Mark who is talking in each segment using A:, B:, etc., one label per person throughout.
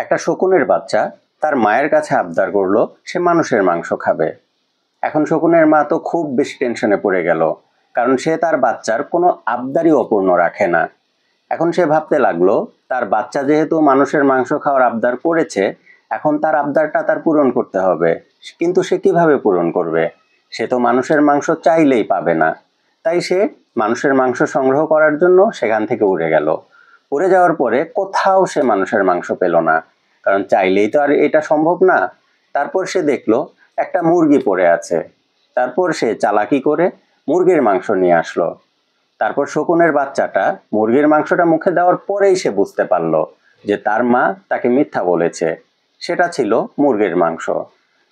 A: একটা শকুনের বাচ্চা তার মায়ের কাছে আবদার করলো সে মানুষের মাংস খাবে। এখন শকুনের মা তো খুব বেশি টেনশনে পড়ে গেল, কারণ সে তার বাচ্চার কোনো আবদারই অপূর্ণ রাখে না। এখন সে ভাবতে লাগলো তার বাচ্চা যেহেতু মানুষের মাংস খাওয়ার আবদার করেছে, এখন তার আবদারটা তার পূরণ করতে হবে। কিন্তু সে কিভাবে পূরণ করবে? সে তো মানুষের মাংস চাইলেই পাবে না। তাই সে মানুষের মাংস সংগ্রহ করার জন্য সেখান থেকে উড়ে গেল। উড়ে যাওয়ার পরে কোথাও সে মানুষের মাংস পেল না, কারণ চাইলেই তো আর এটা সম্ভব না। তারপর সে দেখলো একটা মুরগি পড়ে আছে। তারপর সে চালাকি করে মুরগির মাংস নিয়ে আসলো। তারপর শকুনের বাচ্চাটা মুরগির মাংসটা মুখে দেওয়ার পরেই সে বুঝতে পারলো যে তার মা তাকে মিথ্যা বলেছে, সেটা ছিল মুরগির মাংস।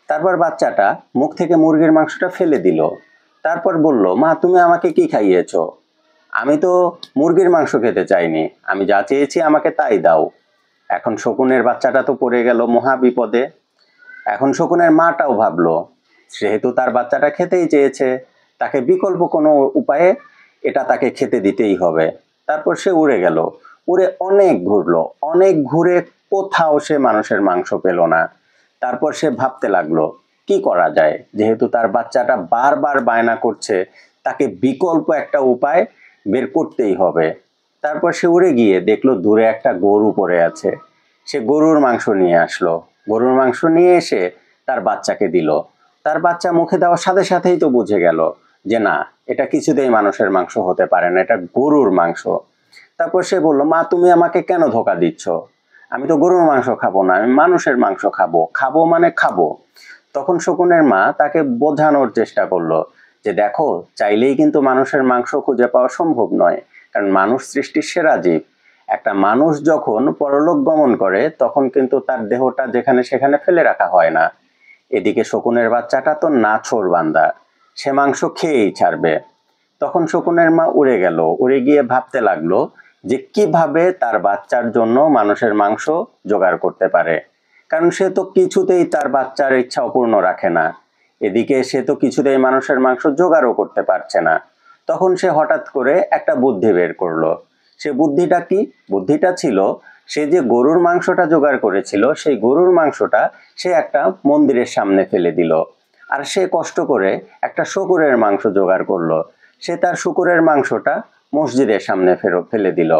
A: তারপর বাচ্চাটা মুখ থেকে মুরগির মাংসটা ফেলে দিল। তারপর বলল, মা তুমি আমাকে কি খাইয়েছো? আমি তো মুরগির মাংস খেতে চাইনি, আমি যা চেয়েছি আমাকে তাই দাও। এখন শকুনের বাচ্চাটা তো পড়ে গেল মহা বিপদে। এখন শকুনের মাটাও ভাবলো, যেহেতু তার বাচ্চাটা খেতেই চেয়েছে, তাকে বিকল্প কোনো উপায়ে এটা তাকে খেতে দিতেই হবে। তারপর সে উড়ে গেল। উড়ে অনেক ঘুরলো, অনেক ঘুরে কোথাও সে মানুষের মাংস পেল না। তারপর সে ভাবতে লাগলো কি করা যায়, যেহেতু তার বাচ্চাটা বারবার বায়না করছে, তাকে বিকল্প একটা উপায় বের করতেই হবে। তারপর সে উড়ে গিয়ে দেখলো দূরে একটা গরু পড়ে আছে। সে গরুর মাংস নিয়ে আসলো। গরুর মাংস নিয়ে এসে তার বাচ্চাকে দিল। তার বাচ্চা মুখে দেওয়ার সাথে সাথেই তো বুঝে গেল যে না, এটা কিছুতেই মানুষের মাংস হতে পারে না, এটা গরুর মাংস। তারপর সে বলল, মা তুমি আমাকে কেন ধোকা দিচ্ছ? আমি তো গরুর মাংস খাবো না, আমি মানুষের মাংস খাবো। খাবো মানে খাবো। তখন শকুনের মা তাকে বোঝানোর চেষ্টা করলো যে দেখো, চাইলেই কিন্তু মানুষের মাংস খুঁজে পাওয়া সম্ভব নয়, কারণ মানুষ সৃষ্টির সেরা জীব। একটা মানুষ যখন পরলোক গমন করে তখন কিন্তু তার দেহটা যেখানে সেখানে ফেলে রাখা হয় না। এদিকে শকুনের বাচ্চাটা তো নাছোড়বান্দা, সে মাংস খেয়েই ছাড়বে। তখন শকুনের মা উড়ে গেল। উড়ে গিয়ে ভাবতে লাগলো যে কিভাবে তার বাচ্চার জন্য মানুষের মাংস জোগাড় করতে পারে, কারণ সে তো কিছুতেই তার বাচ্চার ইচ্ছা অপূর্ণ রাখে না। এদিকে সে তো কিছুতেই মানুষের মাংস জোগাড়ও করতে পারছে না। তখন সে হঠাৎ করে একটা বুদ্ধি বের করলো। সে বুদ্ধিটা কি? বুদ্ধিটা ছিল, সে যে গরুর মাংসটা জোগাড় করেছিল সেই গরুর মাংসটা সে একটা মন্দিরের সামনে ফেলে দিল। আর সে কষ্ট করে একটা শূকরের মাংস জোগাড় করলো। সে তার শূকরের মাংসটা মসজিদের সামনে ফেলে দিল।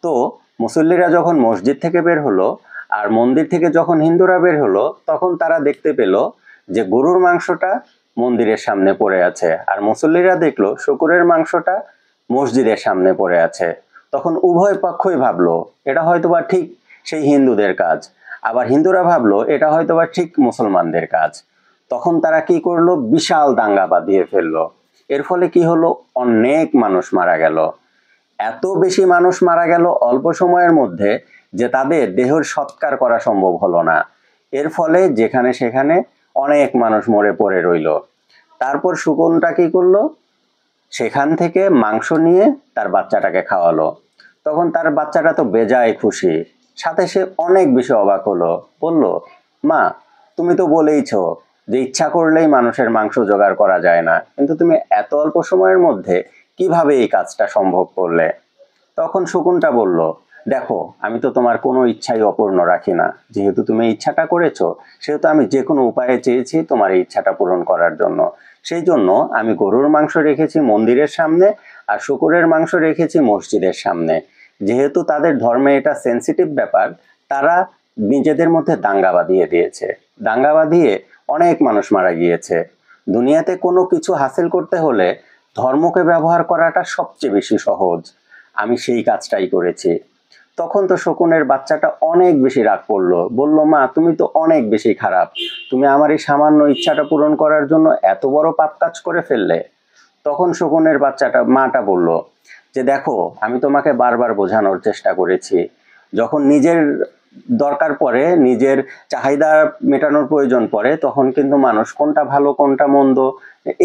A: তো মুসল্লিরা যখন মসজিদ থেকে বের হলো আর মন্দির থেকে যখন হিন্দুরা বের হলো, তখন তারা দেখতে পেল যে গরুর মাংসটা মন্দিরের সামনে পড়ে আছে, আর মুসল্লিরা দেখলো শূকরের মাংসটা মসজিদের সামনে পড়ে আছে। তখন উভয় পক্ষই ভাবলো এটা হয়তোবা ঠিক সেই হিন্দুদের কাজ, আবার হিন্দুরা ভাবলো এটা হয়তোবা ঠিক মুসলমানদের কাজ। তখন তারা কি করলো, বিশাল দাঙ্গা বাঁধিয়ে ফেললো। এর ফলে কি হলো, অনেক মানুষ মারা গেল। এত বেশি মানুষ মারা গেল অল্প সময়ের মধ্যে যে তাদের দেহের সৎকার করা সম্ভব হলো না। এর ফলে যেখানে সেখানে অনেক মানুষ মরে পড়ে রইল। তারপর শকুনটা কি করলো, সেখান থেকে মাংস নিয়ে তার বাচ্চাটাকে খাওয়ালো। তখন তার বাচ্চাটা তো বেজায় খুশি, সাথে সে অনেক বেশি অবাক হলো। বলল, মা তুমি তো বলেইছো যে ইচ্ছা করলেই মানুষের মাংস জোগাড় করা যায় না, কিন্তু তুমি এত অল্প সময়ের মধ্যে কিভাবে এই কাজটা সম্ভব করলে? তখন শকুনটা বলল, দেখো আমি তো তোমার কোনো ইচ্ছাই অপূর্ণ রাখি না, যেহেতু তুমি ইচ্ছাটা করেছো সেহেতু আমি যে কোনো উপায়ে চেয়েছি তোমার এই ইচ্ছাটা পূরণ করার জন্য। সেই জন্য আমি গরুর মাংস রেখেছি মন্দিরের সামনে আর শূকরের মাংস রেখেছি মসজিদের সামনে। যেহেতু তাদের ধর্মে এটা সেন্সিটিভ ব্যাপার, তারা নিজেদের মধ্যে দাঙ্গা বাঁধিয়ে দিয়েছে। দাঙ্গা বাঁধিয়ে অনেক মানুষ মারা গিয়েছে। দুনিয়াতে কোনো কিছু হাসিল করতে হলে ধর্মকে ব্যবহার করাটা সবচেয়ে বেশি সহজ। আমি সেই কাজটাই করেছি। তখন তো শকুনের বাচ্চাটা অনেক বেশি রাগ করলো। বলল, মা তুমি তো অনেক বেশি খারাপ, তুমি আমার এই সামান্য ইচ্ছাটা পূরণ করার জন্য এত বড় পাপ কাজ করে ফেললে। তখন শকুনের মাটা বলল যে দেখো, আমি তোমাকে বারবার বোঝানোর চেষ্টা করেছি, যখন নিজের দরকার পড়ে, নিজের চাহিদা মেটানোর প্রয়োজন পড়ে, তখন কিন্তু মানুষ কোনটা ভালো কোনটা মন্দ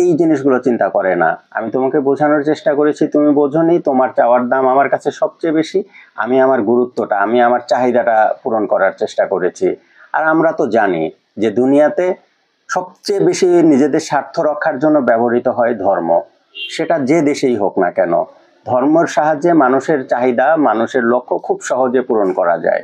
A: এই জিনিসগুলো চিন্তা করে না। আমি তোমাকে বোঝানোর চেষ্টা করেছি, তুমি বোঝোনি, তোমার চাওয়ার দাম আমার কাছে সবচেয়ে বেশি। আমি আমার গুরুত্বটা, আমি আমার চাহিদাটা পূরণ করার চেষ্টা করেছি। আর আমরা তো জানি যে দুনিয়াতে সবচেয়ে বেশি নিজেদের স্বার্থ রক্ষার জন্য ব্যবহৃত হয় ধর্ম, সেটা যে দেশেই হোক না কেন। ধর্মের সাহায্যে মানুষের চাহিদা, মানুষের লক্ষ্য খুব সহজে পূরণ করা যায়।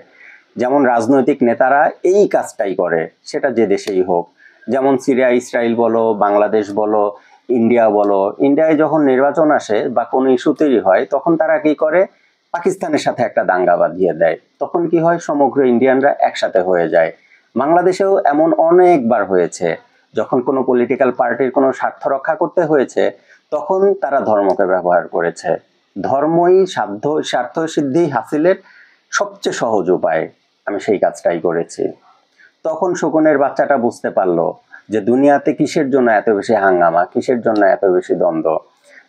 A: যেমন রাজনৈতিক নেতারা এই কাজটাই করে, সেটা যে দেশেই হোক। যেমন সিরিয়া ইসরায়েল বলো, বাংলাদেশ বলো, ইন্ডিয়া বলো, ইন্ডিয়ায় যখন নির্বাচন আসে বা কোনো ইস্যু তৈরি হয় তখন তারা কি করে, পাকিস্তানের সাথে একটা দাঙ্গা বাঁধিয়ে দেয়। তখন কি হয়, সমগ্র ইন্ডিয়ানরা একসাথে হয়ে যায়। বাংলাদেশেও এমন অনেকবার হয়েছে, যখন কোনো পলিটিক্যাল পার্টির কোনো স্বার্থ রক্ষা করতে হয়েছে তখন তারা ধর্মকে ব্যবহার করেছে। ধর্মই স্বার্থ সিদ্ধি হাসিলের সবচেয়ে সহজ উপায়। আমি সেই কাজটাই করেছি। তখন শকুনের বাচ্চাটা বুঝতে পারলো যে দুনিয়াতে কিসের জন্য এত বেশি হাঙ্গামা, কিসের জন্য এত বেশি দ্বন্দ্ব।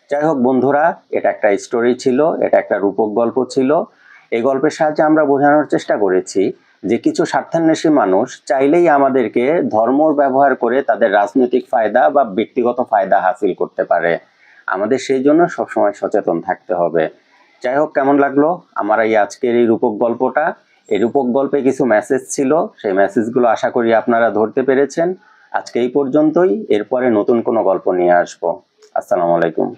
A: যাই হোক বন্ধুরা, এটা একটা স্টোরি ছিল, এটা একটা রূপক গল্প ছিল। এই গল্পের সাহায্যে আমরা বোঝানোর চেষ্টা করেছি যে কিছু স্বার্থান্বেষী মানুষ চাইলেই আমাদেরকে ধর্ম ব্যবহার করে তাদের রাজনৈতিক ফায়দা বা ব্যক্তিগত ফায়দা হাসিল করতে পারে। আমাদের সেই জন্য সবসময় সচেতন থাকতে হবে। যাই হোক, কেমন লাগলো আমার এই আজকের এই রূপক গল্পটা? এই রূপক গল্পে কিছু মেসেজ ছিল, সেই মেসেজগুলো আশা করি আপনারা ধরতে পেরেছেন। আজকে এই পর্যন্তই, এরপরে নতুন কোনো গল্প নিয়ে আসবো। আসসালামু আলাইকুম।